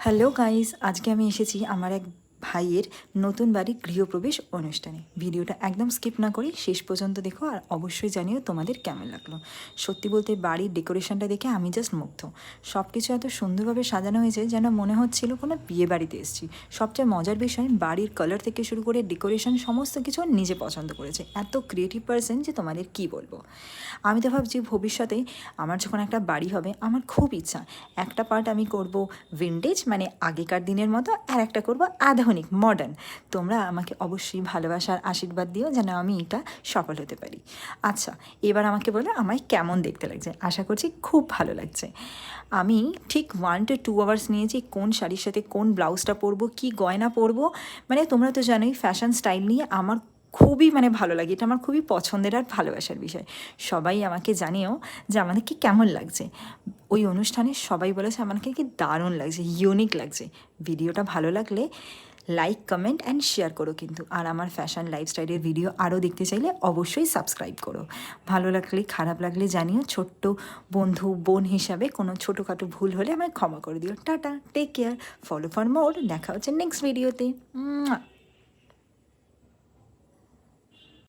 Hello guys, আজকে আমি এসেছি আমার এক ভাইয়ের নতুন বাড়ির গৃহপ্রবেশ অনুষ্ঠানে। ভিডিওটা একদম স্কিপ না করে শেষ পর্যন্ত দেখো, আর অবশ্যই জানিও তোমাদের কেমন লাগলো। সত্যি বলতে বাড়ির ডেকোরেশনটা দেখে আমি জাস্ট মুগ্ধ। সব কিছু এত সুন্দরভাবে সাজানো হয়েছে যেন মনে হচ্ছিল কোনো বিয়ে বাড়িতে এসেছি। সবচেয়ে মজার বিষয়, বাড়ির কালার থেকে শুরু করে ডেকোরেশন সমস্ত কিছু নিজে পছন্দ করেছে। এত ক্রিয়েটিভ পার্সন যে তোমাদের কি বলবো। আমি তো ভাবছি ভবিষ্যতে আমার যখন একটা বাড়ি হবে, আমার খুব ইচ্ছা একটা পার্ট আমি করব ভিন্টেজ, মানে আগেকার দিনের মতো, আর একটা করব আধুনিক মডার্ন। তোমরা আমাকে অবশ্যই ভালোবাসার আশীর্বাদ দিও যেন আমি এটা সফল হতে পারি। আচ্ছা, এবার আমাকে বলো আমায় কেমন দেখতে লাগছে। আশা করছি খুব ভালো লাগছে। আমি ঠিক 1 to 2 আওয়ার্স নিয়েছি কোন শাড়ির সাথে কোন ব্লাউজটা পরবো, কি গয়না পরবো। মানে তোমরা তো জানোই ফ্যাশন স্টাইল নিয়ে আমার খুবই ভালো লাগে, এটা আমার খুবই পছন্দের আর ভালোবাসার বিষয়। সবাই আমাকে জানিও যে আমাদেরকে কেমন লাগছে। ওই অনুষ্ঠানে সবাই বলেছে আমাকে কি দারুণ লাগছে, ইউনিক লাগছে। ভিডিওটা ভালো লাগলে লাইক, কমেন্ট অ্যান্ড শেয়ার করো কিন্তু। আর আমার ফ্যাশন লাইফস্টাইলের ভিডিও আরও দেখতে চাইলে অবশ্যই সাবস্ক্রাইব করো। ভালো লাগলে, খারাপ লাগলে জানিও। ছোট্ট বন্ধু, বোন হিসাবে কোনো ছোটোখাটো ভুল হলে আমায় ক্ষমা করে দিও। Tata, take care, follow for more. দেখা হচ্ছে নেক্সট ভিডিওতে।